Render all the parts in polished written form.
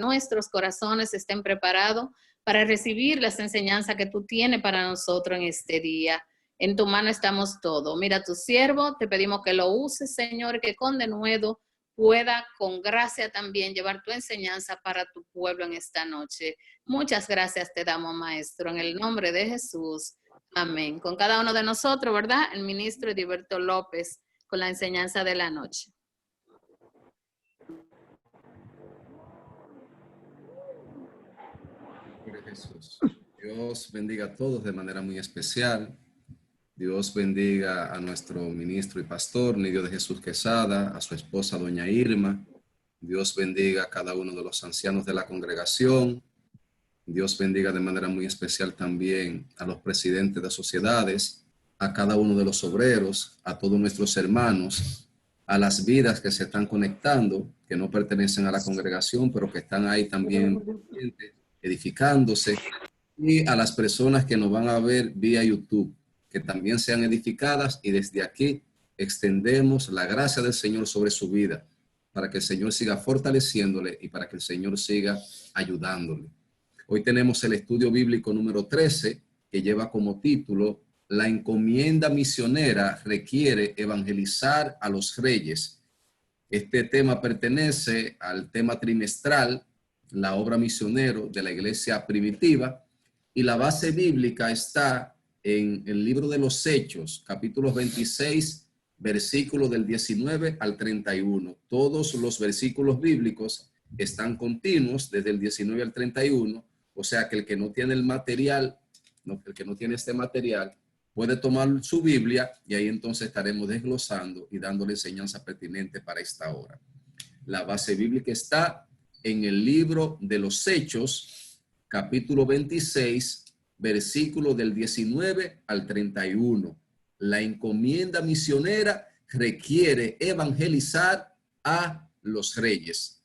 nuestros corazones estén preparados para recibir las enseñanzas que tú tienes para nosotros en este día. En tu mano estamos todos. Mira a tu siervo, te pedimos que lo uses, Señor, que con denuedo pueda con gracia también llevar tu enseñanza para tu pueblo en esta noche. Muchas gracias te damos, Maestro, en el nombre de Jesús. Amén. Con cada uno de nosotros, ¿verdad? El ministro Ediberto López con la enseñanza de la noche. Gloria a Jesús. Dios bendiga a todos de manera muy especial. Dios bendiga a nuestro ministro y pastor, Nidio de Jesús Quesada, a su esposa, doña Irma. Dios bendiga a cada uno de los ancianos de la congregación. Dios bendiga de manera muy especial también a los presidentes de sociedades, a cada uno de los obreros, a todos nuestros hermanos, a las vidas que se están conectando, que no pertenecen a la congregación, pero que están ahí también edificándose, y a las personas que nos van a ver vía YouTube, que también sean edificadas, y desde aquí extendemos la gracia del Señor sobre su vida, para que el Señor siga fortaleciéndole y para que el Señor siga ayudándole. Hoy tenemos el estudio bíblico número 13, que lleva como título La encomienda misionera requiere evangelizar a los reyes. Este tema pertenece al tema trimestral, la obra misionero de la iglesia primitiva, y la base bíblica está en el libro de los Hechos, capítulos 26, versículos del 19 al 31. Todos los versículos bíblicos están continuos desde el 19 al 31, o sea que el que no tiene el material, el que no tiene este material, puede tomar su Biblia y ahí entonces estaremos desglosando y dándole enseñanza pertinente para esta hora. La base bíblica está en el libro de los Hechos, capítulo 26, versículo del 19 al 31. La encomienda misionera requiere evangelizar a los reyes.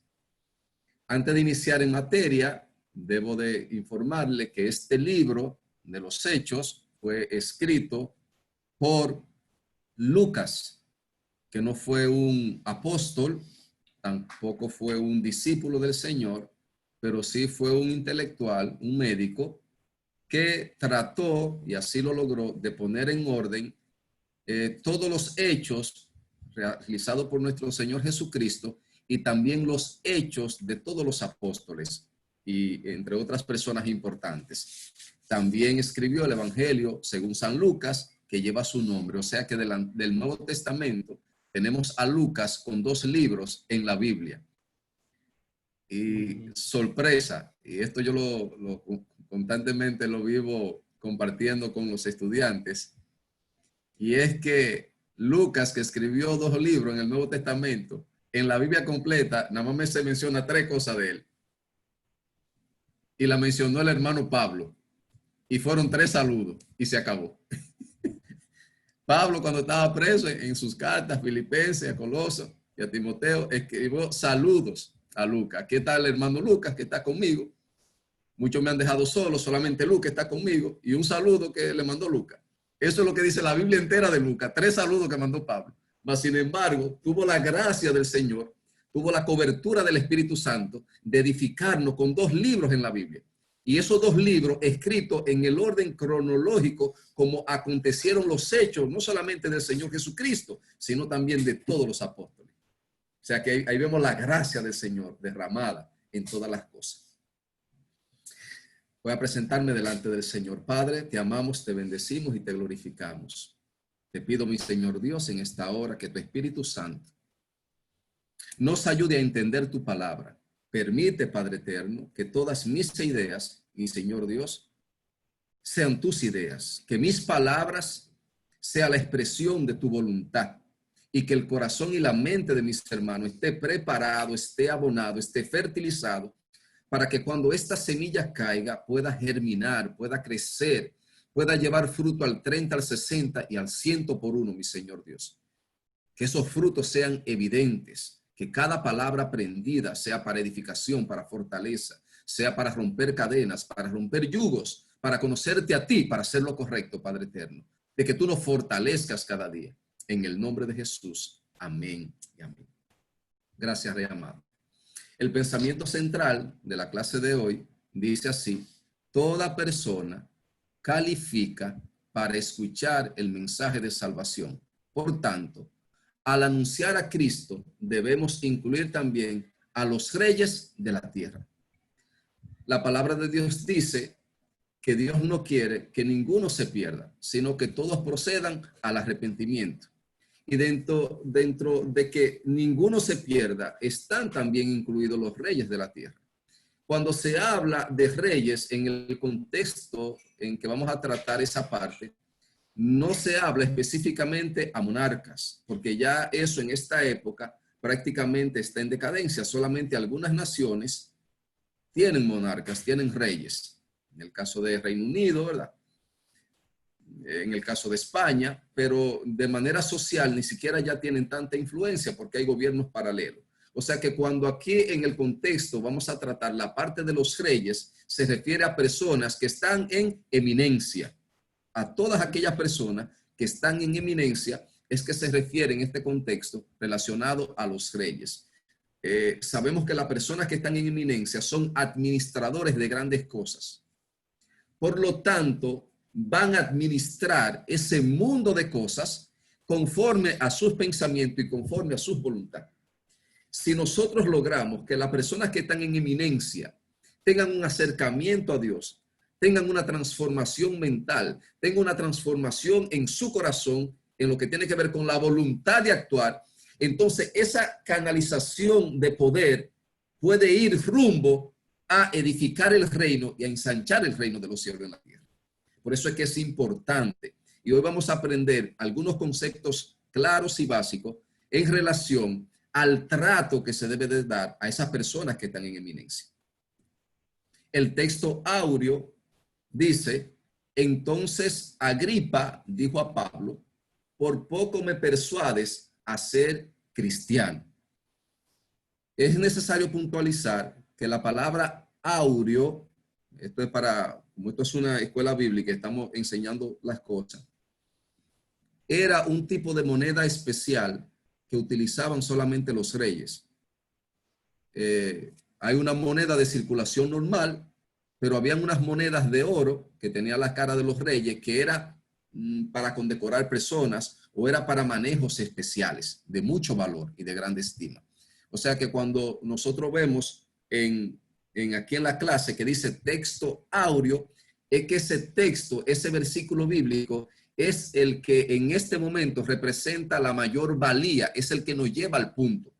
Antes de iniciar en materia, debo de informarle que este libro de los Hechos fue escrito por Lucas, que no fue un apóstol, tampoco fue un discípulo del Señor, pero sí fue un intelectual, un médico, que trató, y así lo logró, de poner en orden todos los hechos realizados por nuestro Señor Jesucristo y también los hechos de todos los apóstoles y entre otras personas importantes. También escribió el Evangelio según San Lucas, que lleva su nombre. O sea que del Nuevo Testamento tenemos a Lucas con 2 libros en la Biblia. Y sorpresa, y esto yo constantemente lo vivo compartiendo con los estudiantes, y es que Lucas, que escribió 2 libros en el Nuevo Testamento, en la Biblia completa, nada más se menciona 3 cosas de él. Y la mencionó el hermano Pablo. Y fueron 3 saludos y se acabó. Pablo, cuando estaba preso, en sus cartas, Filipenses, a Colosos y a Timoteo, escribió saludos a Lucas. Aquí está el hermano Lucas, que está conmigo. Muchos me han dejado solo, solamente Lucas está conmigo. Y un saludo que le mandó Lucas. Eso es lo que dice la Biblia entera de Lucas. 3 saludos que mandó Pablo. Mas, sin embargo, tuvo la gracia del Señor, tuvo la cobertura del Espíritu Santo de edificarnos con 2 libros en la Biblia. Y esos 2 libros escritos en el orden cronológico como acontecieron los hechos, no solamente del Señor Jesucristo, sino también de todos los apóstoles. O sea que ahí vemos la gracia del Señor derramada en todas las cosas. Voy a presentarme delante del Señor. Padre, te amamos, te bendecimos y te glorificamos. Te pido, mi Señor Dios, en esta hora que tu Espíritu Santo nos ayude a entender tu palabra. Permite, Padre eterno, que todas mis ideas, mi Señor Dios, sean tus ideas. Que mis palabras sea la expresión de tu voluntad. Y que el corazón y la mente de mis hermanos esté preparado, esté abonado, esté fertilizado, para que cuando esta semilla caiga pueda germinar, pueda crecer, pueda llevar fruto al 30, al 60 y al 100 por 1, mi Señor Dios. Que esos frutos sean evidentes, que cada palabra aprendida sea para edificación, para fortaleza, sea para romper cadenas, para romper yugos, para conocerte a ti, para hacer lo correcto, Padre eterno. De que tú nos fortalezcas cada día. En el nombre de Jesús. Amén y amén. Gracias, Rey amado. El pensamiento central de la clase de hoy dice así: toda persona califica para escuchar el mensaje de salvación. Por tanto, al anunciar a Cristo, debemos incluir también a los reyes de la tierra. La palabra de Dios dice que Dios no quiere que ninguno se pierda, sino que todos procedan al arrepentimiento. Y dentro de que ninguno se pierda, están también incluidos los reyes de la tierra. Cuando se habla de reyes en el contexto en que vamos a tratar esa parte, no se habla específicamente a monarcas, porque ya eso en esta época prácticamente está en decadencia. Solamente algunas naciones tienen monarcas, tienen reyes. En el caso de Reino Unido, ¿verdad? En el caso de España, pero de manera social ni siquiera ya tienen tanta influencia porque hay gobiernos paralelos. O sea que cuando aquí en el contexto vamos a tratar la parte de los reyes, se refiere a personas que están en eminencia. A todas aquellas personas que están en eminencia es que se refiere en este contexto relacionado a los reyes. Sabemos que las personas que están en eminencia son administradores de grandes cosas. Por lo tanto, van a administrar ese mundo de cosas conforme a sus pensamientos y conforme a sus voluntades. Si nosotros logramos que las personas que están en eminencia tengan un acercamiento a Dios, tengan una transformación mental, tengan una transformación en su corazón, en lo que tiene que ver con la voluntad de actuar, entonces esa canalización de poder puede ir rumbo a edificar el reino y a ensanchar el reino de los cielos en la tierra. Por eso es que es importante. Y hoy vamos a aprender algunos conceptos claros y básicos en relación al trato que se debe de dar a esas personas que están en eminencia. El texto áureo dice: entonces Agripa dijo a Pablo, por poco me persuades a ser cristiano. Es necesario puntualizar que la palabra áureo, esto es para, como esto es una escuela bíblica, estamos enseñando las cosas, era un tipo de moneda especial que utilizaban solamente los reyes. Hay una moneda de circulación normal, pero habían unas monedas de oro que tenía la cara de los reyes, que era para condecorar personas o era para manejos especiales de mucho valor y de grande estima. O sea que cuando nosotros vemos aquí en la clase que dice texto áureo, es que ese texto, ese versículo bíblico, es el que en este momento representa la mayor valía, es el que nos lleva al punto.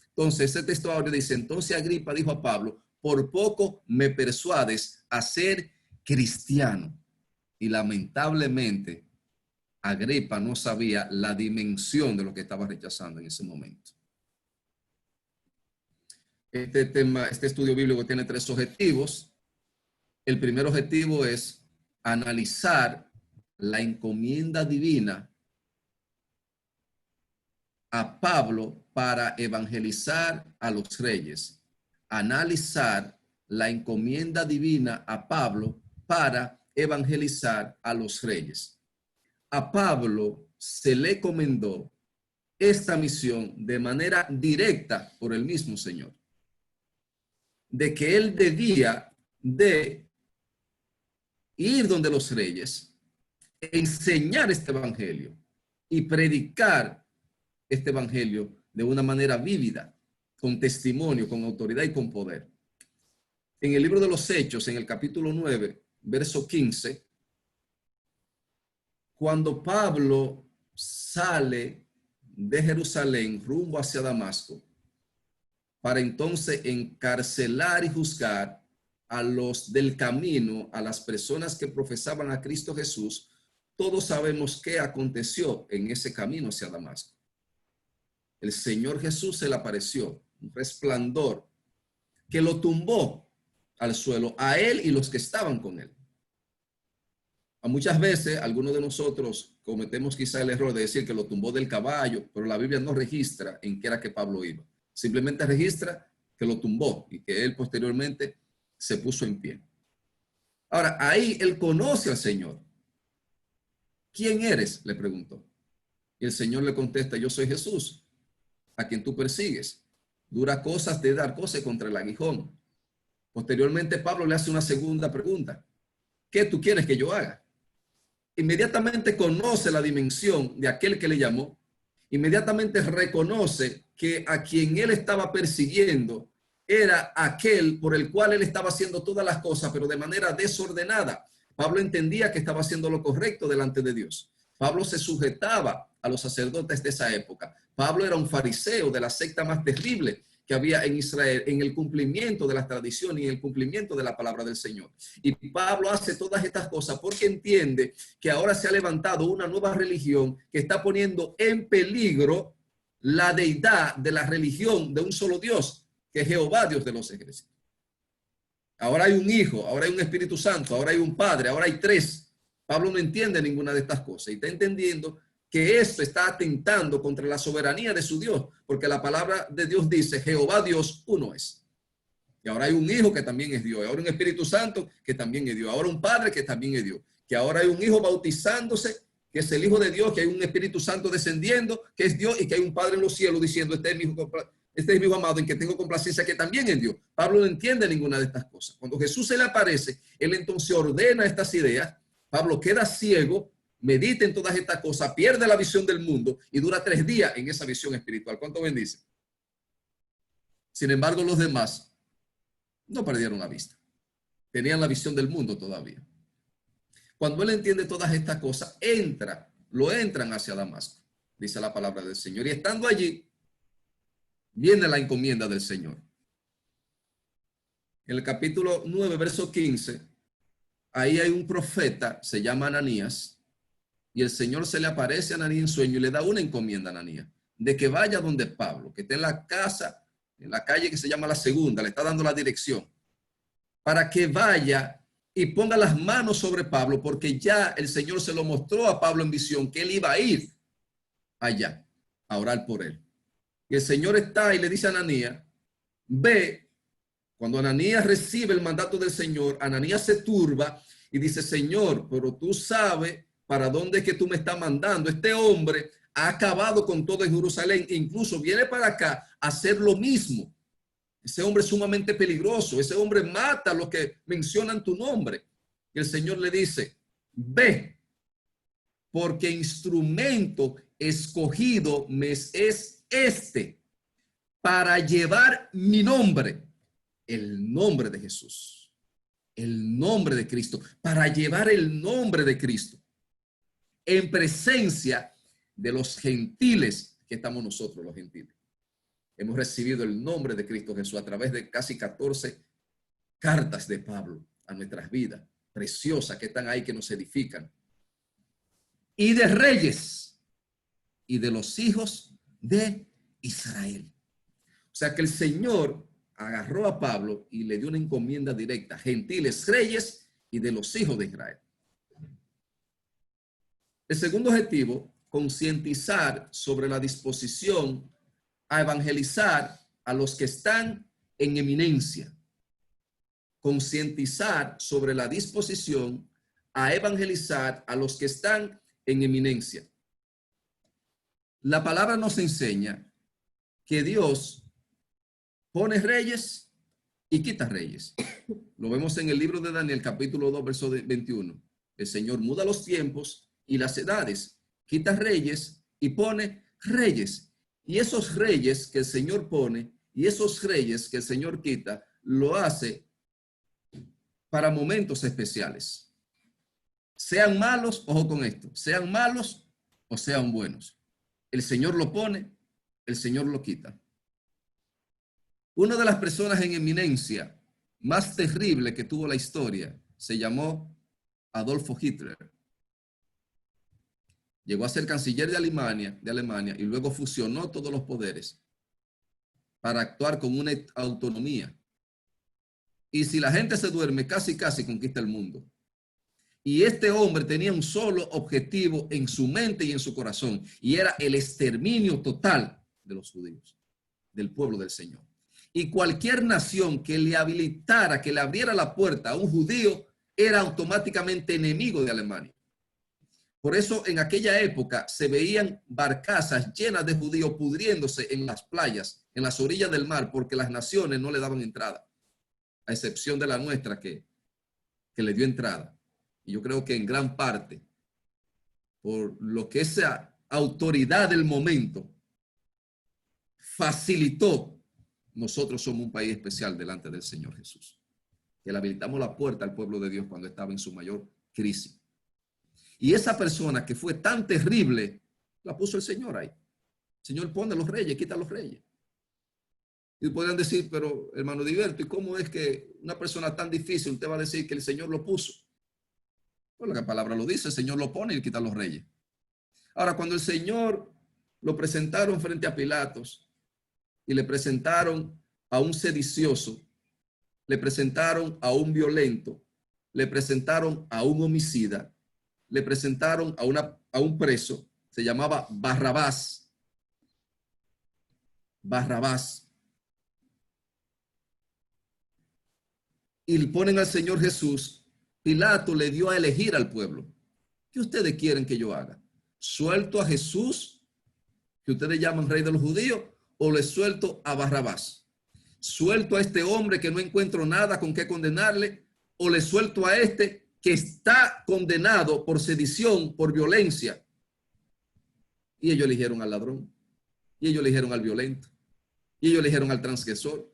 Entonces, ese texto áureo dice: entonces Agripa dijo a Pablo, por poco me persuades a ser cristiano. Y lamentablemente, Agripa no sabía la dimensión de lo que estaba rechazando en ese momento. Este estudio bíblico tiene 3 objetivos. El primer objetivo es analizar la encomienda divina a Pablo para evangelizar a los reyes. Analizar la encomienda divina a Pablo para evangelizar a los reyes. A Pablo se le encomendó esta misión de manera directa por el mismo Señor, de que él debía de ir donde los reyes, enseñar este evangelio y predicar este evangelio de una manera vívida, con testimonio, con autoridad y con poder. En el libro de los Hechos, en el capítulo 9, verso 15, cuando Pablo sale de Jerusalén rumbo hacia Damasco, para entonces encarcelar y juzgar a los del camino, a las personas que profesaban a Cristo Jesús, todos sabemos qué aconteció en ese camino hacia Damasco. El Señor Jesús se le apareció, un resplandor que lo tumbó al suelo, a él y los que estaban con él. Muchas veces, algunos de nosotros cometemos quizá el error de decir que lo tumbó del caballo, pero la Biblia no registra en qué era que Pablo iba. Simplemente registra que lo tumbó y que él posteriormente se puso en pie. Ahora, ahí él conoce al Señor. ¿Quién eres?, le preguntó. Y el Señor le contesta: yo soy Jesús, a quien tú persigues. dura cosas de dar cosas contra el aguijón. Posteriormente Pablo le hace una segunda pregunta. ¿Qué tú quieres que yo haga? Inmediatamente conoce la dimensión de aquel que le llamó. Inmediatamente reconoce que a quien él estaba persiguiendo era aquel por el cual él estaba haciendo todas las cosas, pero de manera desordenada. Pablo entendía que estaba haciendo lo correcto delante de Dios. Pablo se sujetaba a los sacerdotes de esa época. Pablo era un fariseo de la secta más terrible que había en Israel, en el cumplimiento de las tradiciones y en el cumplimiento de la palabra del Señor. Y Pablo hace todas estas cosas porque entiende que ahora se ha levantado una nueva religión que está poniendo en peligro la deidad de la religión de un solo Dios, que es Jehová, Dios de los ejércitos. Ahora hay un Hijo, ahora hay un Espíritu Santo, ahora hay un Padre, ahora hay tres. Pablo no entiende ninguna de estas cosas y está entendiendo que esto está atentando contra la soberanía de su Dios, porque la palabra de Dios dice, Jehová Dios uno es. Y ahora hay un Hijo que también es Dios, y ahora un Espíritu Santo que también es Dios, ahora un Padre que también es Dios, que ahora hay un Hijo bautizándose, que es el Hijo de Dios, que hay un Espíritu Santo descendiendo, que es Dios, y que hay un Padre en los cielos diciendo, este es mi hijo amado en que tengo complacencia, que también es Dios. Pablo no entiende ninguna de estas cosas. Cuando Jesús se le aparece, él entonces ordena estas ideas. Pablo queda ciego, medita en todas estas cosas, pierde la visión del mundo y dura 3 días en esa visión espiritual. ¿Cuánto bendice? Sin embargo, los demás no perdieron la vista. Tenían la visión del mundo todavía. Cuando él entiende todas estas cosas, lo entran hacia Damasco, dice la palabra del Señor. Y estando allí, viene la encomienda del Señor. En el capítulo 9, verso 15, ahí hay un profeta, se llama Ananías, y el Señor se le aparece a Ananías en sueño y le da una encomienda a Ananías, de que vaya donde Pablo, que está en la casa, en la calle que se llama La Segunda, le está dando la dirección, para que vaya y ponga las manos sobre Pablo, porque ya el Señor se lo mostró a Pablo en visión, que él iba a ir allá a orar por él. Y el Señor está y le dice a Ananías, ve. Cuando Ananías recibe el mandato del Señor, Ananías se turba y dice, Señor, pero tú sabes para dónde es que tú me estás mandando. Este hombre ha acabado con todo en Jerusalén, incluso viene para acá a hacer lo mismo. Ese hombre es sumamente peligroso, ese hombre mata a los que mencionan tu nombre. Y el Señor le dice, ve, porque instrumento escogido me es este, para llevar mi nombre, el nombre de Jesús, el nombre de Cristo, para llevar el nombre de Cristo en presencia de los gentiles, que estamos nosotros los gentiles. Hemos recibido el nombre de Cristo Jesús a través de casi 14 cartas de Pablo a nuestras vidas, preciosas que están ahí, que nos edifican. Y de reyes y de los hijos de Israel. O sea que el Señor agarró a Pablo y le dio una encomienda directa, gentiles, reyes y de los hijos de Israel. El segundo objetivo, concientizar sobre la disposición a evangelizar a los que están en eminencia. Concientizar sobre la disposición a evangelizar a los que están en eminencia. La palabra nos enseña que Dios pone reyes y quita reyes. Lo vemos en el libro de Daniel, capítulo 2, verso 21. El Señor muda los tiempos y las edades, quita reyes y pone reyes. Y esos reyes que el Señor pone y esos reyes que el Señor quita, lo hace para momentos especiales. Sean malos, ojo con esto, sean malos o sean buenos. El Señor lo pone, el Señor lo quita. Una de las personas en eminencia más terrible que tuvo la historia se llamó Adolfo Hitler. Llegó a ser canciller de Alemania y luego fusionó todos los poderes para actuar con una autonomía. Y si la gente se duerme, casi conquista el mundo. Y este hombre tenía un solo objetivo en su mente y en su corazón, y era el exterminio total de los judíos, del pueblo del Señor. Y cualquier nación que le habilitara, que le abriera la puerta a un judío, era automáticamente enemigo de Alemania. Por eso en aquella época se veían barcazas llenas de judíos pudriéndose en las playas, en las orillas del mar, porque las naciones no le daban entrada, a excepción de la nuestra que le dio entrada. Y yo creo que en gran parte, por lo que esa autoridad del momento facilitó, nosotros somos un país especial delante del Señor Jesús, que le habilitamos la puerta al pueblo de Dios cuando estaba en su mayor crisis. Y esa persona que fue tan terrible, la puso el Señor ahí. El Señor pone los reyes, quita los reyes. Y podrían decir, pero hermano Diverto, ¿y cómo es que una persona tan difícil usted va a decir que el Señor lo puso? Pues la palabra lo dice, el Señor lo pone y quita los reyes. Ahora, cuando el Señor lo presentaron frente a Pilatos y le presentaron a un sedicioso, le presentaron a un violento, le presentaron a un homicida, le presentaron a un preso, se llamaba Barrabás. Barrabás. Y le ponen al Señor Jesús. Pilato le dio a elegir al pueblo. ¿Qué ustedes quieren que yo haga? ¿Suelto a Jesús, que ustedes llaman rey de los judíos, o le suelto a Barrabás? ¿Suelto a este hombre que no encuentro nada con qué condenarle, o le suelto a este que está condenado por sedición, por violencia? Y ellos eligieron al ladrón, y ellos eligieron al violento, y ellos eligieron al transgresor.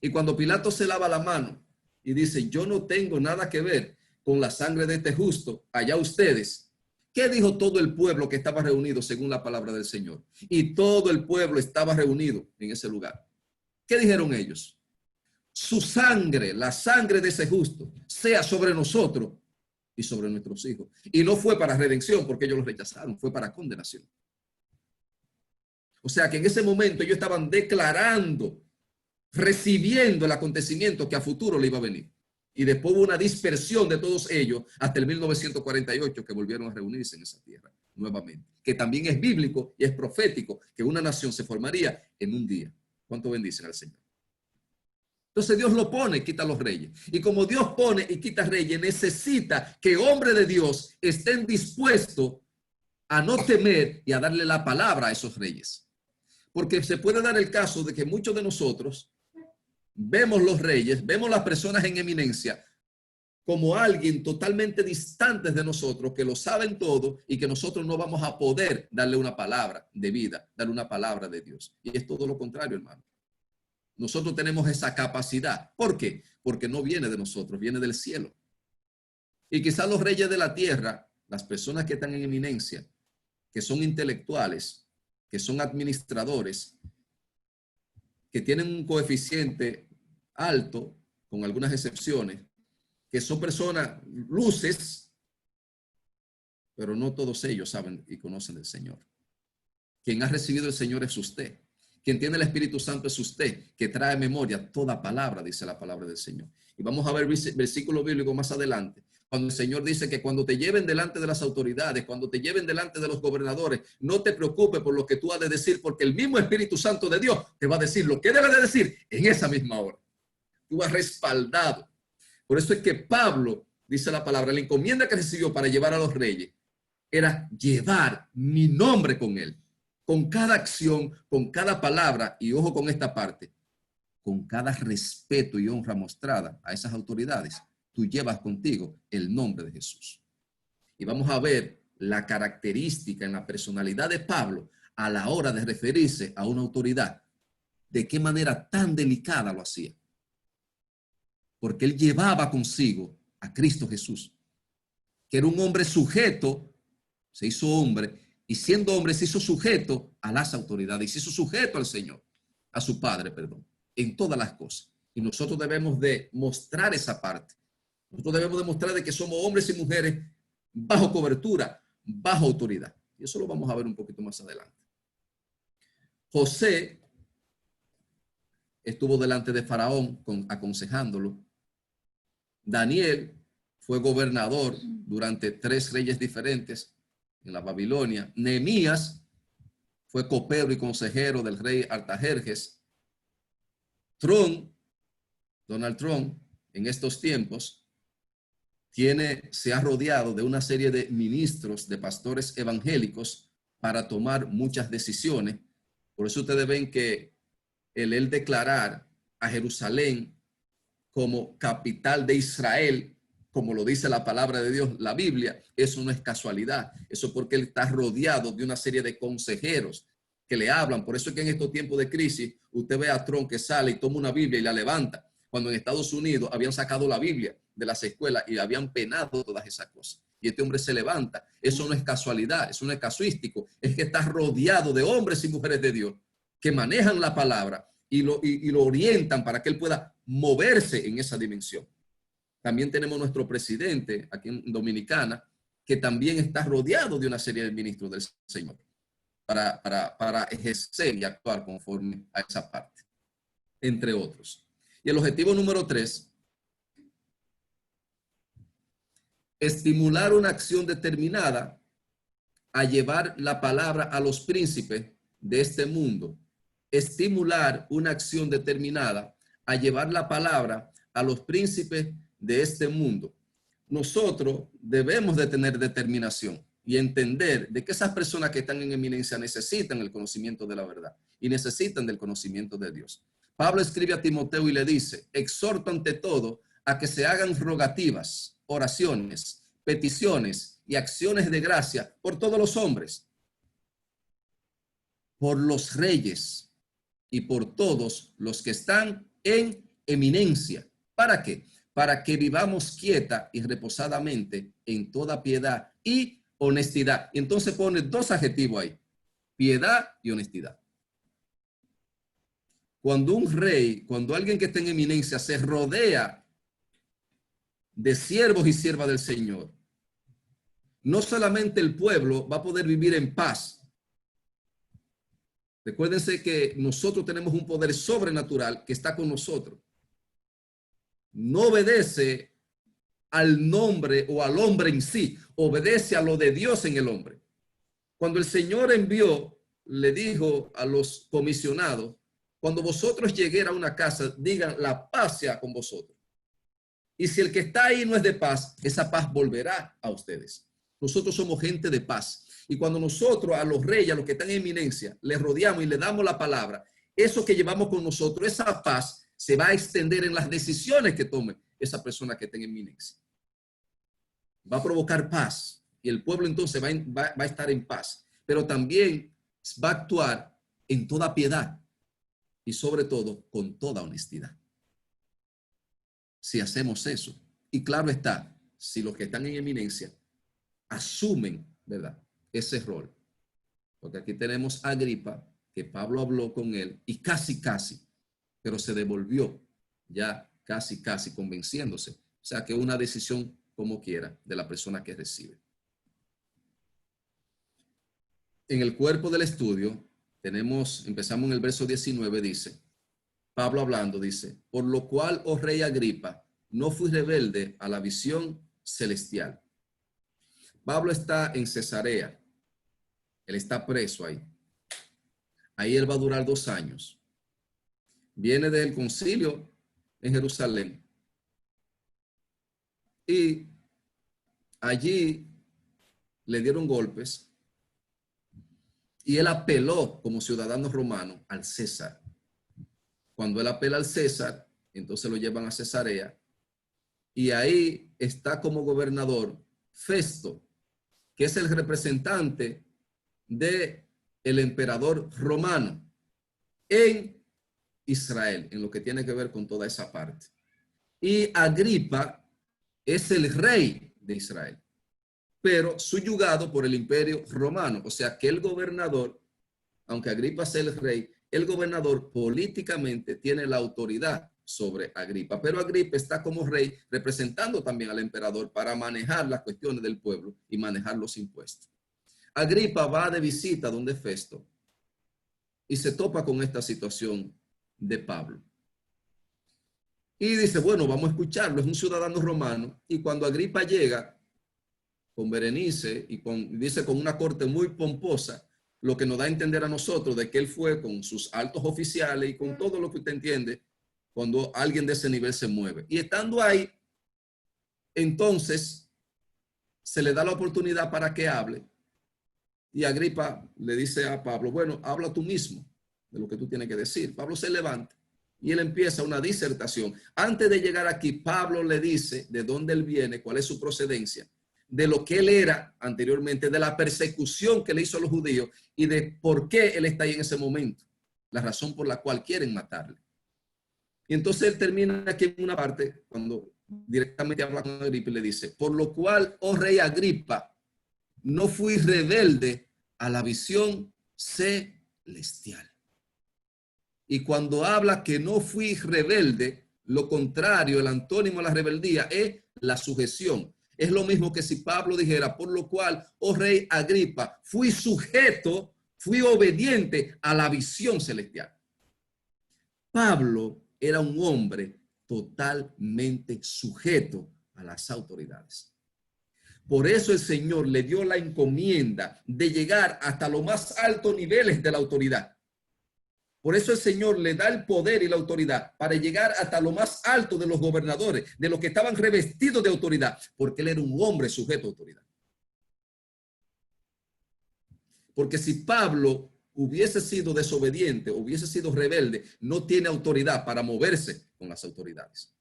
Y cuando Pilato se lava la mano y dice, yo no tengo nada que ver con la sangre de este justo, allá ustedes. ¿Qué dijo todo el pueblo que estaba reunido según la palabra del Señor? Y todo el pueblo estaba reunido en ese lugar. ¿Qué dijeron ellos? Su sangre, la sangre de ese justo, sea sobre nosotros y sobre nuestros hijos. Y no fue para redención porque ellos lo rechazaron, fue para condenación. O sea que en ese momento ellos estaban declarando, recibiendo el acontecimiento que a futuro le iba a venir. Y después hubo una dispersión de todos ellos hasta el 1948 que volvieron a reunirse en esa tierra nuevamente. Que también es bíblico y es profético que una nación se formaría en un día. ¿Cuánto bendicen al Señor? Entonces Dios lo pone y quita los reyes. Y como Dios pone y quita reyes, necesita que hombres de Dios estén dispuestos a no temer y a darle la palabra a esos reyes. Porque se puede dar el caso de que muchos de nosotros vemos los reyes, vemos las personas en eminencia como alguien totalmente distantes de nosotros, que lo saben todo y que nosotros no vamos a poder darle una palabra de vida, darle una palabra de Dios. Y es todo lo contrario, hermano. Nosotros tenemos esa capacidad. ¿Por qué? Porque no viene de nosotros, viene del cielo. Y quizás los reyes de la tierra, las personas que están en eminencia, que son intelectuales, que son administradores, que tienen un coeficiente alto, con algunas excepciones, que son personas luces, pero no todos ellos saben y conocen del Señor. Quien ha recibido el Señor es usted. Quien tiene el Espíritu Santo es usted, que trae memoria toda palabra, dice la palabra del Señor. Y vamos a ver versículo bíblico más adelante, cuando el Señor dice que cuando te lleven delante de las autoridades, cuando te lleven delante de los gobernadores, no te preocupes por lo que tú has de decir, porque el mismo Espíritu Santo de Dios te va a decir lo que debes de decir en esa misma hora. Tú vas respaldado. Por eso es que Pablo, dice la palabra, la encomienda que recibió para llevar a los reyes era llevar mi nombre con él. Con cada acción, con cada palabra, y ojo con esta parte, con cada respeto y honra mostrada a esas autoridades, tú llevas contigo el nombre de Jesús. Y vamos a ver la característica en la personalidad de Pablo a la hora de referirse a una autoridad, de qué manera tan delicada lo hacía. Porque él llevaba consigo a Cristo Jesús, que era un hombre sujeto, se hizo hombre, y siendo hombre se hizo sujeto a las autoridades, se hizo sujeto al Señor, a su Padre, perdón, en todas las cosas. Y nosotros debemos de mostrar esa parte. Nosotros debemos demostrar de que somos hombres y mujeres bajo cobertura, bajo autoridad. Y eso lo vamos a ver un poquito más adelante. José estuvo delante de Faraón aconsejándolo. Daniel fue gobernador durante 3 reyes diferentes en la Babilonia. Nehemías fue copero y consejero del rey Artajerjes. Donald Trump, en estos tiempos, se ha rodeado de una serie de ministros, de pastores evangélicos para tomar muchas decisiones. Por eso ustedes ven que el declarar a Jerusalén como capital de Israel, como lo dice la palabra de Dios, la Biblia, eso no es casualidad. Eso porque él está rodeado de una serie de consejeros que le hablan. Por eso es que en estos tiempos de crisis, usted ve a Trump que sale y toma una Biblia y la levanta. Cuando en Estados Unidos habían sacado la Biblia de las escuelas y habían penado todas esas cosas. Y este hombre se levanta. Eso no es casualidad, eso no es casuístico. Es que está rodeado de hombres y mujeres de Dios que manejan la palabra y lo orientan para que él pueda moverse en esa dimensión. También tenemos nuestro presidente aquí en Dominicana, que también está rodeado de una serie de ministros del Señor para ejercer y actuar conforme a esa parte, entre otros. Y el objetivo número 3, estimular una acción determinada a llevar la palabra a los príncipes de este mundo. Estimular una acción determinada a llevar la palabra a los príncipes de este mundo. Nosotros debemos de tener determinación y entender de que esas personas que están en eminencia necesitan el conocimiento de la verdad y necesitan del conocimiento de Dios. Pablo escribe a Timoteo y le dice: exhorto ante todo a que se hagan rogativas, oraciones, peticiones y acciones de gracia por todos los hombres, por los reyes y por todos los que están en eminencia. ¿Para qué? Para que vivamos quieta y reposadamente en toda piedad y honestidad. Y entonces pone 2 adjetivos ahí: piedad y honestidad. Cuando un rey, cuando alguien que está en eminencia se rodea de siervos y siervas del Señor, no solamente el pueblo va a poder vivir en paz. Recuérdense que nosotros tenemos un poder sobrenatural que está con nosotros. No obedece al nombre o al hombre en sí, obedece a lo de Dios en el hombre. Cuando el Señor envió, le dijo a los comisionados: cuando vosotros lleguen a una casa, digan, la paz sea con vosotros. Y si el que está ahí no es de paz, esa paz volverá a ustedes. Nosotros somos gente de paz. Y cuando nosotros a los reyes, a los que están en eminencia, les rodeamos y le damos la palabra, eso que llevamos con nosotros, esa paz se va a extender en las decisiones que tome esa persona que está en eminencia. Va a provocar paz y el pueblo entonces va a estar en paz, pero también va a actuar en toda piedad y sobre todo con toda honestidad. Si hacemos eso, y claro está, si los que están en eminencia asumen, ¿verdad?, ese rol. Porque aquí tenemos a Agripa, que Pablo habló con él y casi, pero se devolvió ya casi convenciéndose. O sea que una decisión como quiera de la persona que recibe. En el cuerpo del estudio empezamos en el verso 19, dice, Pablo hablando, dice: por lo cual, oh rey Agripa, no fui rebelde a la visión celestial. Pablo está en Cesarea. Él está preso ahí. Ahí él va a durar 2 años. Viene del concilio en Jerusalén. Y allí le dieron golpes. Y él apeló como ciudadano romano al César. Cuando él apela al César, entonces lo llevan a Cesarea. Y ahí está como gobernador Festo, que es el representante del emperador romano en Israel, en lo que tiene que ver con toda esa parte. Y Agripa es el rey de Israel, pero subyugado por el imperio romano. O sea que el gobernador, aunque Agripa sea el rey, el gobernador políticamente tiene la autoridad sobre Agripa, pero Agripa está como rey representando también al emperador para manejar las cuestiones del pueblo y manejar los impuestos. Agripa va de visita donde Festo y se topa con esta situación de Pablo. Y dice, bueno, vamos a escucharlo, es un ciudadano romano. Y cuando Agripa llega con Berenice y dice con una corte muy pomposa, lo que nos da a entender a nosotros de que él fue con sus altos oficiales y con todo lo que usted entiende cuando alguien de ese nivel se mueve. Y estando ahí, entonces se le da la oportunidad para que hable. Y Agripa le dice a Pablo, bueno, habla tú mismo de lo que tú tienes que decir. Pablo se levanta y él empieza una disertación. Antes de llegar aquí, Pablo le dice de dónde él viene, cuál es su procedencia, de lo que él era anteriormente, de la persecución que le hizo a los judíos y de por qué él está ahí en ese momento, la razón por la cual quieren matarle. Y entonces él termina aquí en una parte, cuando directamente habla con Agripa y le dice, por lo cual, oh rey Agripa, no fui rebelde a la visión celestial. Y cuando habla que no fui rebelde, lo contrario, el antónimo a la rebeldía es la sujeción. Es lo mismo que si Pablo dijera, por lo cual, oh rey Agripa, fui sujeto, fui obediente a la visión celestial. Pablo era un hombre totalmente sujeto a las autoridades. Por eso el Señor le dio la encomienda de llegar hasta los más altos niveles de la autoridad. Por eso el Señor le da el poder y la autoridad para llegar hasta lo más alto de los gobernadores, de los que estaban revestidos de autoridad, porque él era un hombre sujeto a autoridad. Porque si Pablo hubiese sido desobediente, hubiese sido rebelde, no tiene autoridad para moverse con las autoridades.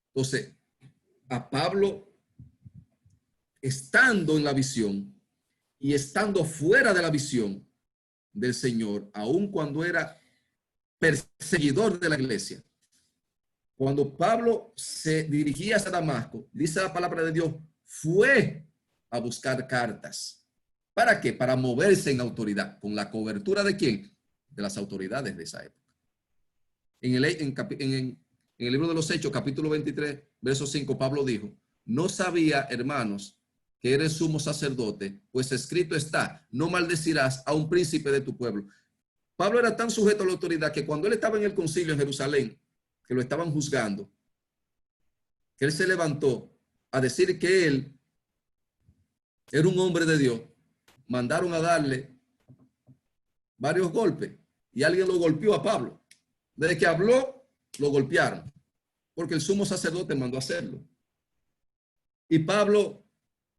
Entonces, a Pablo, estando en la visión y estando fuera de la visión del Señor, aun cuando era perseguidor de la iglesia, cuando Pablo se dirigía hacia Damasco, dice la palabra de Dios, fue a buscar cartas. ¿Para qué? Para moverse en autoridad. ¿Con la cobertura de quién? De las autoridades de esa época. En el libro de los Hechos, capítulo 23, verso 5, Pablo dijo, no sabía, hermanos, que eres sumo sacerdote, pues escrito está, no maldecirás a un príncipe de tu pueblo. Pablo era tan sujeto a la autoridad que cuando él estaba en el concilio en Jerusalén, que lo estaban juzgando, que él se levantó a decir que él era un hombre de Dios, mandaron a darle varios golpes y alguien lo golpeó a Pablo. Desde que habló, lo golpearon, porque el sumo sacerdote mandó a hacerlo. Y Pablo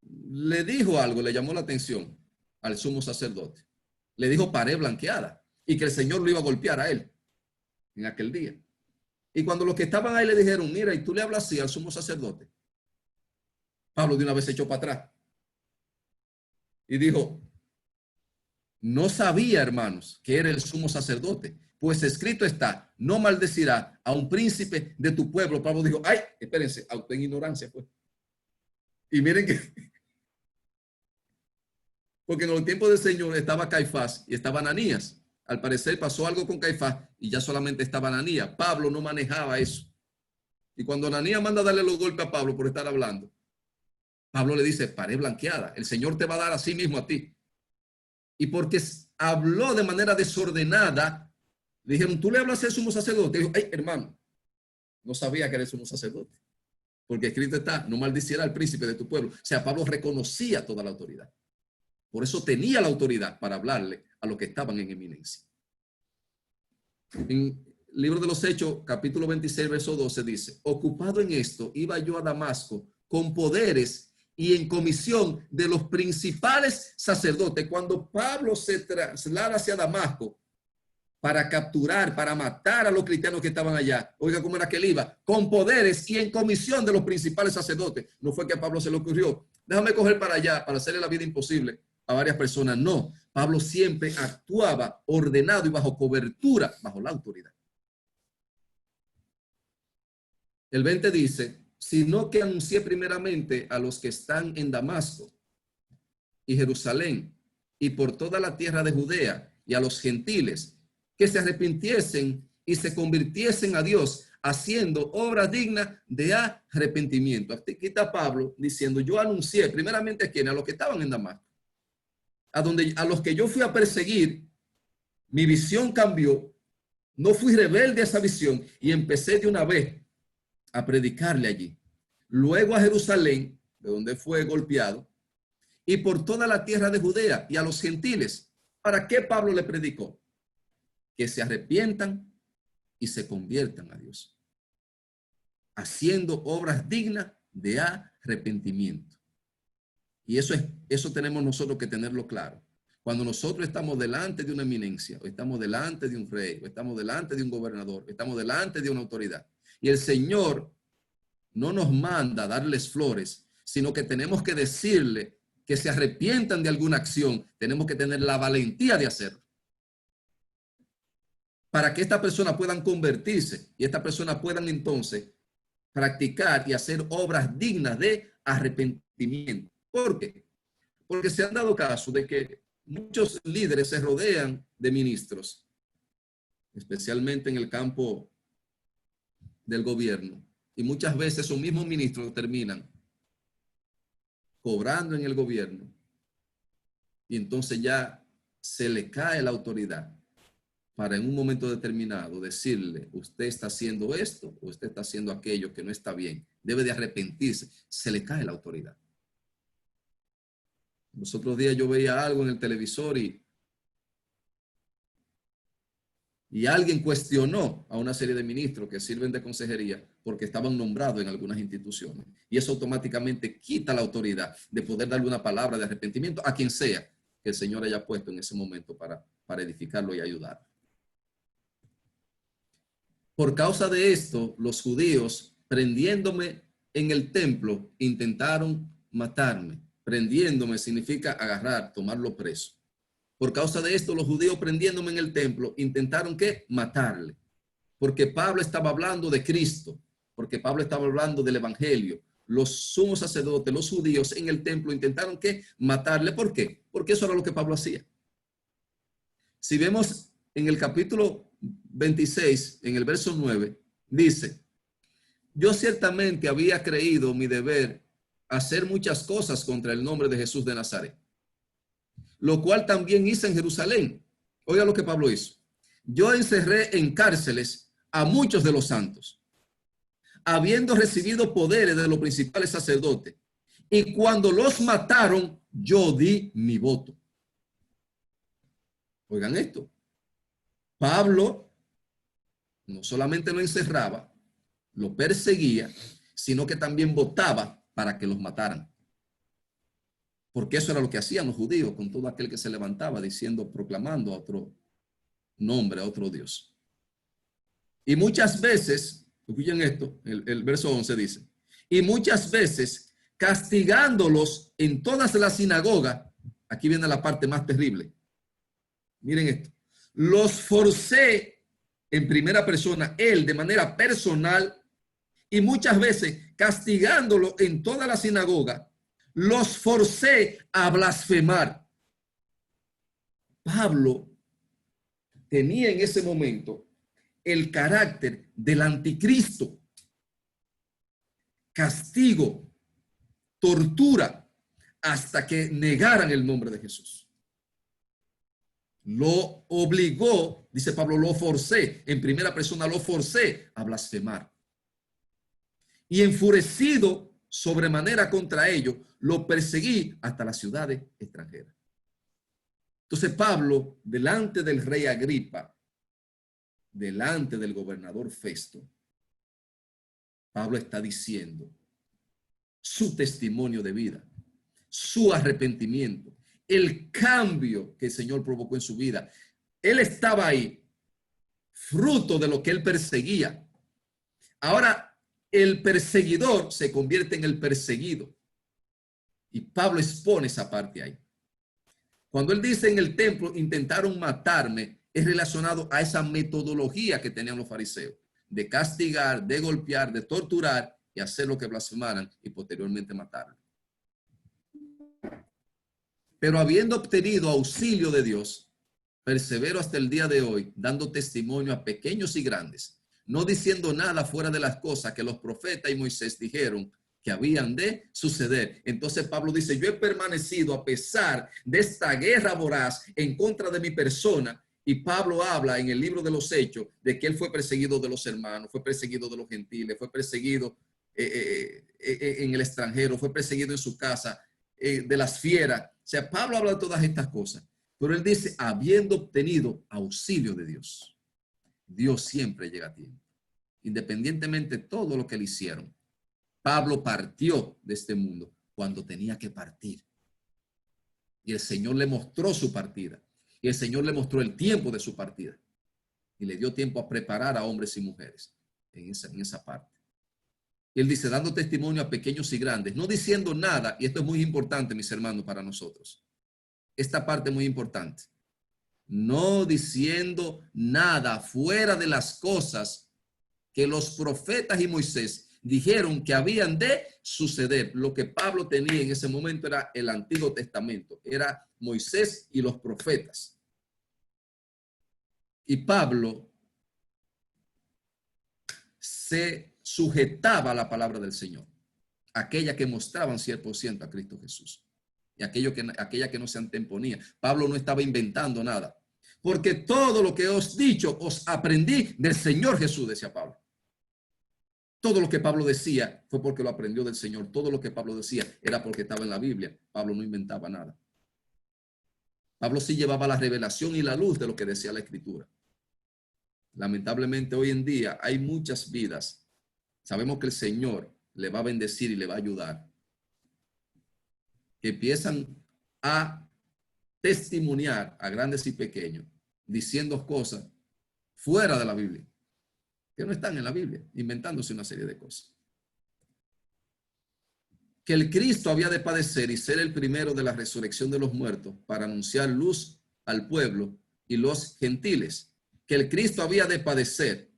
le dijo algo, le llamó la atención al sumo sacerdote. Le dijo pared blanqueada y que el Señor lo iba a golpear a él en aquel día. Y cuando los que estaban ahí le dijeron, mira, y tú le hablas así al sumo sacerdote, Pablo de una vez se echó para atrás y dijo, no sabía, hermanos, que era el sumo sacerdote, pues escrito está, no maldecirá a un príncipe de tu pueblo. Pablo dijo, ay, espérense, auto en ignorancia, pues. Y miren que, porque en los tiempos del Señor estaba Caifás y estaba Ananías. Al parecer pasó algo con Caifás y ya solamente estaba Ananías. Pablo no manejaba eso. Y cuando Ananías manda a darle los golpes a Pablo por estar hablando, Pablo le dice, pared blanqueada, el Señor te va a dar a sí mismo a ti. Y porque habló de manera desordenada, le dijeron, tú le hablas al sumo sacerdote. Dijo, ay, hermano, no sabía que era el sumo sacerdote. Porque escrito está, no maldiciera al príncipe de tu pueblo. O sea, Pablo reconocía toda la autoridad. Por eso tenía la autoridad para hablarle a los que estaban en eminencia. En el libro de los Hechos, capítulo 26, verso 12, dice, ocupado en esto, iba yo a Damasco con poderes y en comisión de los principales sacerdotes. Cuando Pablo se traslada hacia Damasco para capturar, para matar a los cristianos que estaban allá, oiga cómo era que él iba, con poderes y en comisión de los principales sacerdotes. No fue que a Pablo se le ocurrió, déjame coger para allá para hacerle la vida imposible a varias personas. No, Pablo siempre actuaba ordenado y bajo cobertura, bajo la autoridad. El 20 dice, sino que anuncié primeramente a los que están en Damasco y Jerusalén y por toda la tierra de Judea y a los gentiles que se arrepintiesen y se convirtiesen a Dios haciendo obras dignas de arrepentimiento. Aquí está Pablo diciendo, yo anuncié primeramente a quienes, a los que estaban en Damasco, a los que yo fui a perseguir, mi visión cambió, no fui rebelde a esa visión y empecé de una vez a predicarle allí. Luego a Jerusalén, de donde fue golpeado, y por toda la tierra de Judea y a los gentiles. ¿Para qué Pablo le predicó? Que se arrepientan y se conviertan a Dios. haciendo obras dignas de arrepentimiento. Y eso tenemos nosotros que tenerlo claro. Cuando nosotros estamos delante de una eminencia, o estamos delante de un rey, o estamos delante de un gobernador, o estamos delante de una autoridad, y el Señor no nos manda a darles flores, sino que tenemos que decirle que se arrepientan de alguna acción, tenemos que tener la valentía de hacerlo. Para que esta persona puedan convertirse y esta persona puedan entonces practicar y hacer obras dignas de arrepentimiento. ¿Por qué? Porque se han dado caso de que muchos líderes se rodean de ministros, especialmente en el campo del gobierno, y muchas veces esos mismos ministros terminan cobrando en el gobierno y entonces ya se le cae la autoridad para en un momento determinado decirle, usted está haciendo esto o usted está haciendo aquello que no está bien, debe de arrepentirse, se le cae la autoridad. Los otros días yo veía algo en el televisor y alguien cuestionó a una serie de ministros que sirven de consejería porque estaban nombrados en algunas instituciones. Y eso automáticamente quita la autoridad de poder darle una palabra de arrepentimiento a quien sea que el Señor haya puesto en ese momento para edificarlo y ayudarlo. Por causa de esto, los judíos, prendiéndome en el templo, intentaron matarme. Prendiéndome significa agarrar, tomarlo preso. Por causa de esto, los judíos prendiéndome en el templo, intentaron ¿qué? Matarle. Porque Pablo estaba hablando de Cristo, porque Pablo estaba hablando del evangelio. Los sumos sacerdotes, los judíos en el templo intentaron ¿qué? Matarle. ¿Por qué? Porque eso era lo que Pablo hacía. Si vemos en el capítulo 26, en el verso 9, dice, yo ciertamente había creído mi deber hacer muchas cosas contra el nombre de Jesús de Nazaret, lo cual también hice en Jerusalén. Oiga lo que Pablo hizo. Yo encerré en cárceles a muchos de los santos, habiendo recibido poderes de los principales sacerdotes, y cuando los mataron, yo di mi voto. Oigan esto. Pablo no solamente lo encerraba, lo perseguía, sino que también votaba para que los mataran. Porque eso era lo que hacían los judíos con todo aquel que se levantaba diciendo, proclamando a otro nombre, a otro Dios. Y muchas veces, escuchen esto, el verso 11 dice, y muchas veces castigándolos en todas las sinagogas, aquí viene la parte más terrible. Miren esto, los forcé en primera persona, él de manera personal, y muchas veces castigándolo en toda la sinagoga, los forcé a blasfemar. Pablo tenía en ese momento el carácter del anticristo. Castigo, tortura, hasta que negaran el nombre de Jesús. Lo obligó, dice Pablo, lo forcé, en primera persona lo forcé a blasfemar. Y enfurecido sobremanera contra ellos, lo perseguí hasta las ciudades extranjeras. Entonces Pablo, delante del rey Agripa, delante del gobernador Festo, Pablo está diciendo su testimonio de vida, su arrepentimiento, el cambio que el Señor provocó en su vida. Él estaba ahí, fruto de lo que él perseguía. Ahora, el perseguidor se convierte en el perseguido. Y Pablo expone esa parte ahí. Cuando él dice en el templo, intentaron matarme, es relacionado a esa metodología que tenían los fariseos, de castigar, de golpear, de torturar y hacer lo que blasfemaran y posteriormente matarlo. Pero habiendo obtenido auxilio de Dios, persevero hasta el día de hoy, dando testimonio a pequeños y grandes, no diciendo nada fuera de las cosas que los profetas y Moisés dijeron que habían de suceder. Entonces Pablo dice, yo he permanecido a pesar de esta guerra voraz en contra de mi persona. Y Pablo habla en el libro de los Hechos de que él fue perseguido de los hermanos, fue perseguido de los gentiles, fue perseguido en el extranjero, fue perseguido en su casa, de las fieras. O sea, Pablo habla de todas estas cosas, pero él dice, habiendo obtenido auxilio de Dios. Dios siempre llega a tiempo. independientemente de todo lo que le hicieron, Pablo partió de este mundo cuando tenía que partir. Y el Señor le mostró su partida. Y el Señor le mostró el tiempo de su partida. Y le dio tiempo a preparar a hombres y mujeres en esa parte. Y él dice, dando testimonio a pequeños y grandes, no diciendo nada, y esto es muy importante, mis hermanos, para nosotros. Esta parte es muy importante. No diciendo nada fuera de las cosas que los profetas y Moisés dijeron que habían de suceder. Lo que Pablo tenía en ese momento era el Antiguo Testamento, era Moisés y los profetas. Y Pablo se sujetaba a la palabra del Señor, aquella que mostraban 100% a Cristo Jesús, y aquella que no se anteponía. Pablo no estaba inventando nada, porque todo lo que os dicho os aprendí del Señor Jesús, decía Pablo. Todo lo que Pablo decía fue porque lo aprendió del Señor. Todo lo que Pablo decía era porque estaba en la Biblia. Pablo no inventaba nada. Pablo sí llevaba la revelación y la luz de lo que decía la Escritura. Lamentablemente hoy en día hay muchas vidas. Sabemos que el Señor le va a bendecir y le va a ayudar, que empiezan a testimoniar a grandes y pequeños, diciendo cosas fuera de la Biblia, que no están en la Biblia, inventándose una serie de cosas. Que el Cristo había de padecer y ser el primero de la resurrección de los muertos para anunciar luz al pueblo y los gentiles. Que el Cristo había de padecer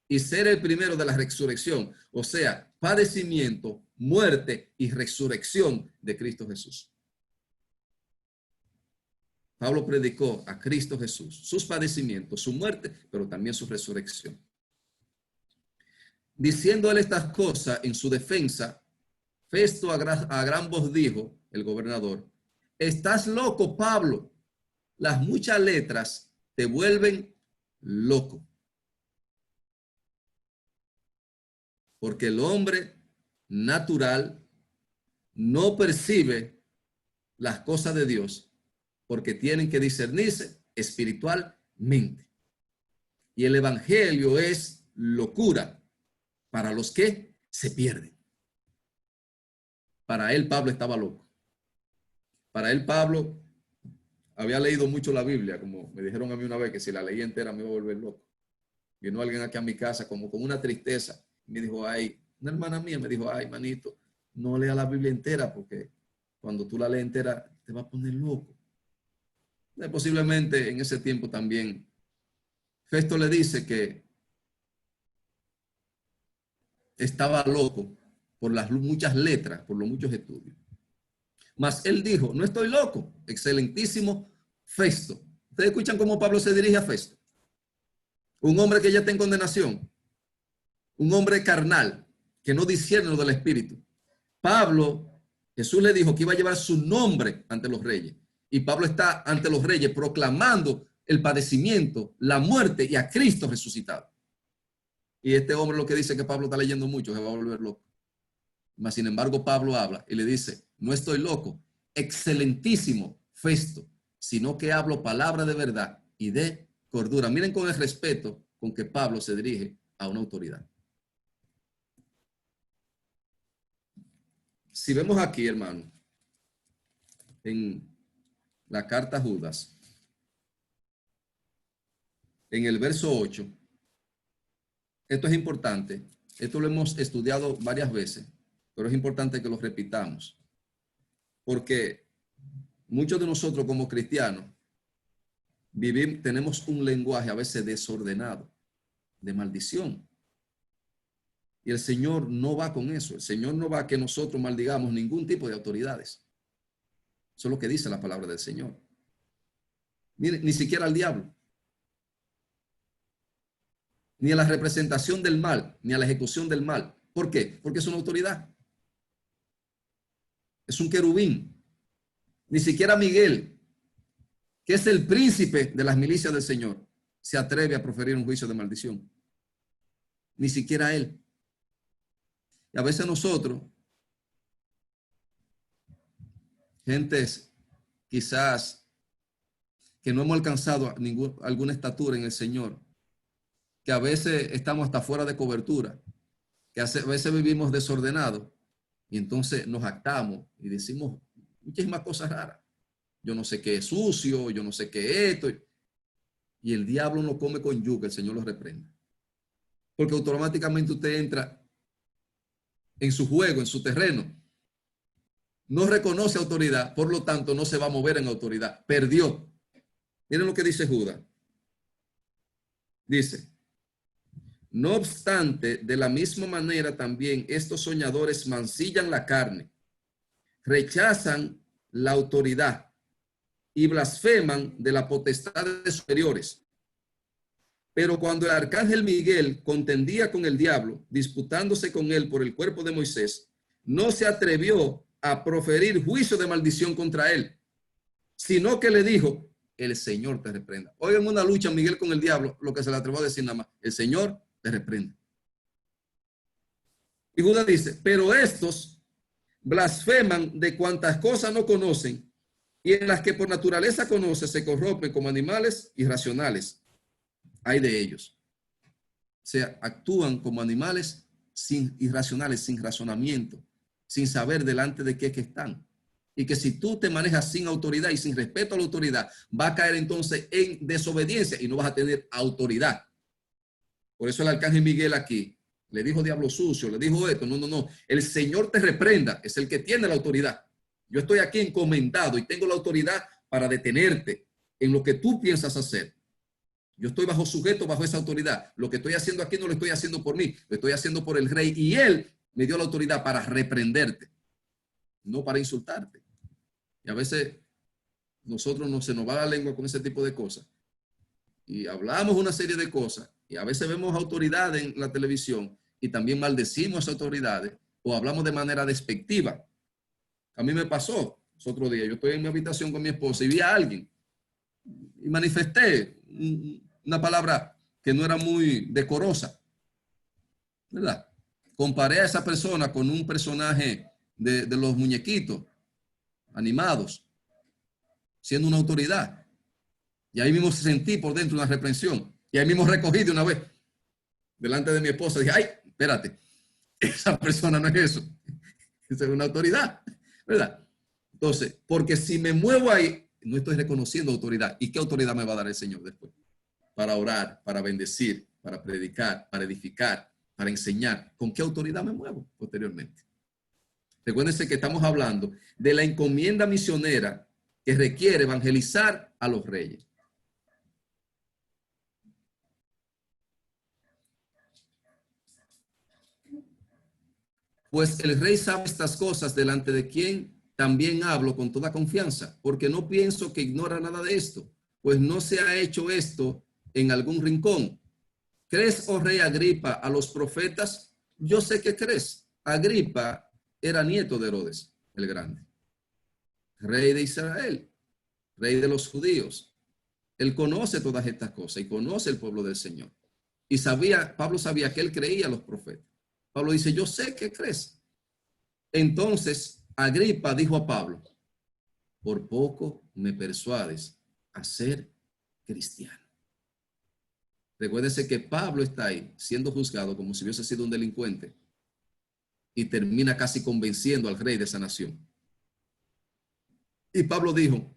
y ser el primero de la resurrección, o sea, padecimiento, muerte y resurrección de Cristo Jesús. Pablo predicó a Cristo Jesús, sus padecimientos, su muerte, pero también su resurrección. Diciendo él estas cosas en su defensa, Festo a gran voz dijo, el gobernador, estás loco, Pablo. Las muchas letras te vuelven loco. Porque el hombre natural no percibe las cosas de Dios porque tienen que discernirse espiritualmente. Y el evangelio es locura para los que se pierden. Para él Pablo estaba loco. Para él Pablo había leído mucho la Biblia, como me dijeron a mí una vez que si la leía entera me iba a volver loco. Vino alguien aquí a mi casa como con una tristeza. Me dijo, ay, una hermana mía me dijo, ay, manito, no lea la Biblia entera porque cuando tú la lees entera te va a poner loco. Posiblemente en ese tiempo también Festo le dice que estaba loco por las muchas letras, por los muchos estudios. Mas él dijo, no estoy loco, excelentísimo Festo. ¿Ustedes escuchan cómo Pablo se dirige a Festo? Un hombre que ya está en condenación, un hombre carnal, que no discierne lo del espíritu. Pablo, Jesús le dijo que iba a llevar su nombre ante los reyes. Y Pablo está ante los reyes proclamando el padecimiento, la muerte y a Cristo resucitado. Y este hombre lo que dice que Pablo está leyendo mucho, se va a volver loco. Mas sin embargo Pablo habla y le dice, no estoy loco, excelentísimo Festo, sino que hablo palabra de verdad y de cordura. Miren con el respeto con que Pablo se dirige a una autoridad. Si vemos aquí, hermano, en la carta a Judas, en el verso 8, esto es importante, esto lo hemos estudiado varias veces, pero es importante que lo repitamos, porque muchos de nosotros como cristianos tenemos un lenguaje a veces desordenado, de maldición. Y el Señor no va con eso. El Señor no va a que nosotros maldigamos ningún tipo de autoridades. Eso es lo que dice la palabra del Señor. Ni siquiera al diablo. Ni a la representación del mal, ni a la ejecución del mal. ¿Por qué? Porque es una autoridad. Es un querubín. Ni siquiera Miguel, que es el príncipe de las milicias del Señor, se atreve a proferir un juicio de maldición. Ni siquiera él. Y a veces nosotros, gentes quizás que no hemos alcanzado alguna estatura en el Señor, que a veces estamos hasta fuera de cobertura, que a veces vivimos desordenados y entonces nos actamos y decimos muchísimas cosas raras. Yo no sé qué es sucio, yo no sé qué es esto. Y el diablo no come con yuca, el Señor lo reprende. Porque automáticamente usted entra en su juego, en su terreno. No reconoce autoridad, por lo tanto no se va a mover en autoridad. Perdió. Miren lo que dice Judas. Dice, no obstante, de la misma manera también estos soñadores mancillan la carne, rechazan la autoridad y blasfeman de la potestad de superiores. Pero cuando el arcángel Miguel contendía con el diablo, disputándose con él por el cuerpo de Moisés, no se atrevió a proferir juicio de maldición contra él, sino que le dijo, el Señor te reprenda. Oigan una lucha Miguel con el diablo, lo que se le atrevió a decir nada más, el Señor te reprende. Y Judas dice, pero estos blasfeman de cuantas cosas no conocen y en las que por naturaleza conocen se corrompen como animales irracionales. Hay de ellos. O sea, actúan como animales irracionales, sin razonamiento, sin saber delante de qué que están. Y que si tú te manejas sin autoridad y sin respeto a la autoridad, va a caer entonces en desobediencia y no vas a tener autoridad. Por eso el arcángel Miguel aquí le dijo diablo sucio, le dijo esto. No, no, no. El Señor te reprenda, es el que tiene la autoridad. Yo estoy aquí encomendado y tengo la autoridad para detenerte en lo que tú piensas hacer. Yo estoy sujeto bajo esa autoridad. Lo que estoy haciendo aquí no lo estoy haciendo por mí, lo estoy haciendo por el rey y él me dio la autoridad para reprenderte, no para insultarte. Y a veces nosotros se nos va la lengua con ese tipo de cosas y hablamos una serie de cosas y a veces vemos autoridades en la televisión y también maldecimos a esas autoridades o hablamos de manera despectiva. A mí me pasó otro día, yo estoy en mi habitación con mi esposa y vi a alguien y manifesté una palabra que no era muy decorosa, ¿verdad? Comparé a esa persona con un personaje de los muñequitos animados, siendo una autoridad. Y ahí mismo sentí por dentro una reprensión. Y ahí mismo recogí de una vez, delante de mi esposa. Dije, ay, espérate, esa persona no es eso. Esa es una autoridad, ¿verdad? Entonces, porque si me muevo ahí, no estoy reconociendo autoridad. ¿Y qué autoridad me va a dar el Señor después? Para orar, para bendecir, para predicar, para edificar, para enseñar. ¿Con qué autoridad me muevo posteriormente? Recuérdense que estamos hablando de la encomienda misionera que requiere evangelizar a los reyes. Pues el rey sabe estas cosas, delante de quien también hablo con toda confianza, porque no pienso que ignora nada de esto, pues no se ha hecho esto en algún rincón. ¿Crees, oh rey Agripa, a los profetas? Yo sé que crees. Agripa era nieto de Herodes el Grande, rey de Israel, rey de los judíos. Él conoce todas estas cosas y conoce el pueblo del Señor. Y Pablo sabía que él creía a los profetas. Pablo dice, yo sé que crees. Entonces Agripa dijo a Pablo, por poco me persuades a ser cristiano. Recuérdese que Pablo está ahí siendo juzgado como si hubiese sido un delincuente y termina casi convenciendo al rey de esa nación. Y Pablo dijo,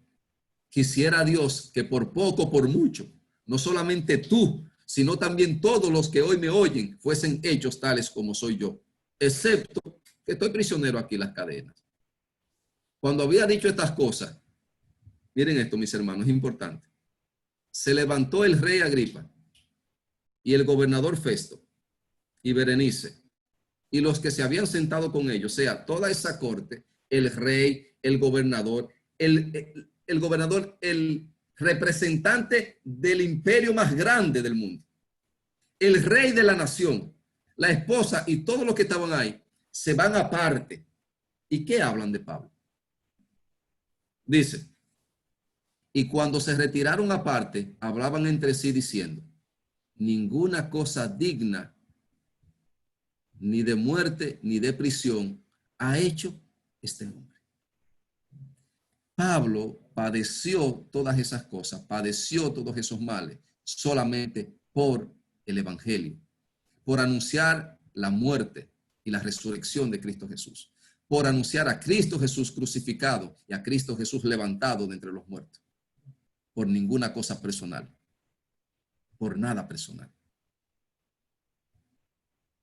quisiera Dios que por poco, por mucho, no solamente tú, sino también todos los que hoy me oyen fuesen hechos tales como soy yo, excepto que estoy prisionero aquí en las cadenas. Cuando había dicho estas cosas, miren esto, mis hermanos, es importante. Se levantó el rey Agripa y el gobernador Festo y Berenice y los que se habían sentado con ellos, o sea, toda esa corte, el rey, el gobernador, el representante del imperio más grande del mundo, el rey de la nación, la esposa y todos los que estaban ahí, se van aparte. ¿Y qué hablan de Pablo? Dice, y cuando se retiraron aparte, hablaban entre sí diciendo, ninguna cosa digna ni de muerte ni de prisión ha hecho este hombre. Pablo padeció todas esas cosas, padeció todos esos males solamente por el evangelio, por anunciar la muerte y la resurrección de Cristo Jesús, por anunciar a Cristo Jesús crucificado y a Cristo Jesús levantado de entre los muertos, por ninguna cosa personal, por nada personal.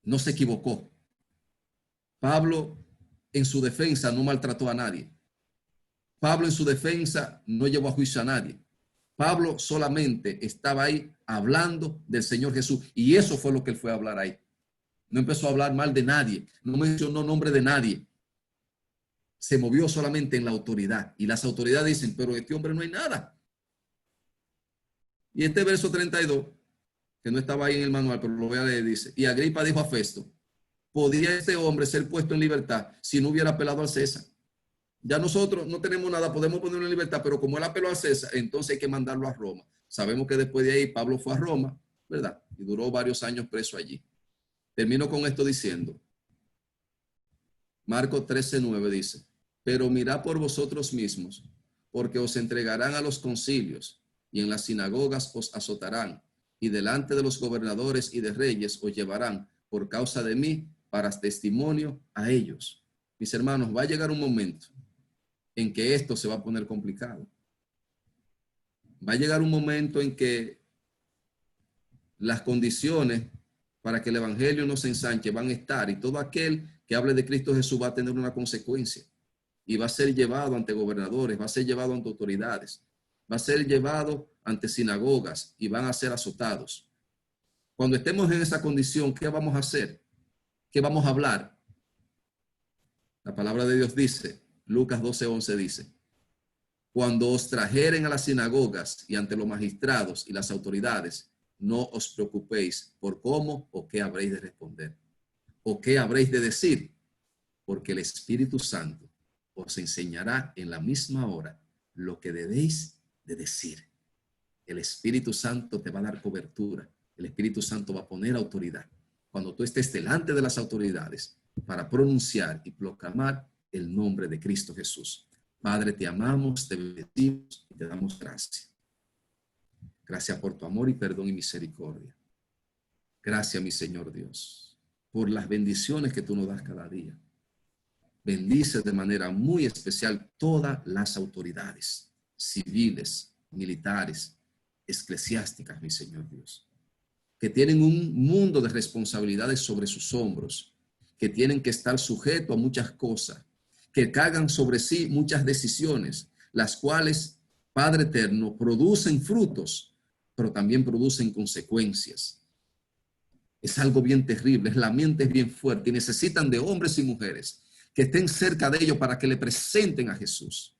No se equivocó. Pablo en su defensa no maltrató a nadie. Pablo en su defensa no llevó a juicio a nadie. Pablo solamente estaba ahí hablando del Señor Jesús, y eso fue lo que él fue a hablar ahí. No empezó a hablar mal de nadie, no mencionó nombre de nadie. Se movió solamente en la autoridad, y las autoridades dicen, pero este hombre no hay nada. Y este verso 32, que no estaba ahí en el manual, pero lo voy a leer, dice, y Agripa dijo a Festo, ¿podía este hombre ser puesto en libertad si no hubiera apelado al César? Ya nosotros no tenemos nada, podemos ponerlo en libertad, pero como él apeló al César, entonces hay que mandarlo a Roma. Sabemos que después de ahí Pablo fue a Roma, ¿verdad? Y duró varios años preso allí. Termino con esto diciendo, Marcos 13:9 dice, pero mirad por vosotros mismos, porque os entregarán a los concilios, y en las sinagogas os azotarán, y delante de los gobernadores y de reyes os llevarán por causa de mí para testimonio a ellos. Mis hermanos, va a llegar un momento en que esto se va a poner complicado. Va a llegar un momento en que las condiciones para que el evangelio no se ensanche van a estar, y todo aquel que hable de Cristo Jesús va a tener una consecuencia, y va a ser llevado ante gobernadores, va a ser llevado ante autoridades, va a ser llevado ante sinagogas y van a ser azotados. Cuando estemos en esa condición, ¿qué vamos a hacer? ¿Qué vamos a hablar? La palabra de Dios dice, Lucas 12:11 dice, cuando os trajeren a las sinagogas y ante los magistrados y las autoridades, no os preocupéis por cómo o qué habréis de responder o qué habréis de decir, porque el Espíritu Santo os enseñará en la misma hora lo que debéis de decir. El Espíritu Santo te va a dar cobertura. El Espíritu Santo va a poner autoridad. Cuando tú estés delante de las autoridades para pronunciar y proclamar el nombre de Cristo Jesús. Padre, te amamos, te bendecimos y te damos gracias. Gracias por tu amor y perdón y misericordia. Gracias, mi Señor Dios, por las bendiciones que tú nos das cada día. Bendice de manera muy especial todas las autoridades civiles, militares, eclesiásticas, mi Señor Dios, que tienen un mundo de responsabilidades sobre sus hombros, que tienen que estar sujetos a muchas cosas, que cargan sobre sí muchas decisiones, las cuales, Padre eterno, producen frutos, pero también producen consecuencias. Es algo bien terrible, la mente es bien fuerte y necesitan de hombres y mujeres que estén cerca de ellos para que le presenten a Jesús,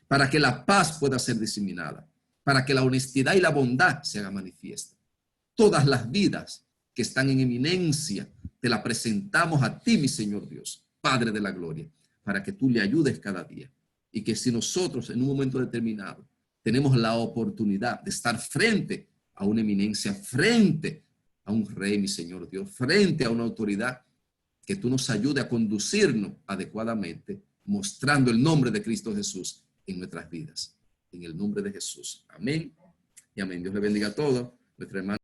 para que la paz pueda ser diseminada, para que la honestidad y la bondad se hagan manifiesta. Todas las vidas que están en eminencia, te la presentamos a ti, mi Señor Dios, Padre de la gloria, para que tú le ayudes cada día. Y que si nosotros en un momento determinado tenemos la oportunidad de estar frente a una eminencia, frente a un rey, mi Señor Dios, frente a una autoridad, que tú nos ayude a conducirnos adecuadamente, mostrando el nombre de Cristo Jesús en nuestras vidas. En el nombre de Jesús. Amén y amén. Dios le bendiga a todos. Nuestra hermana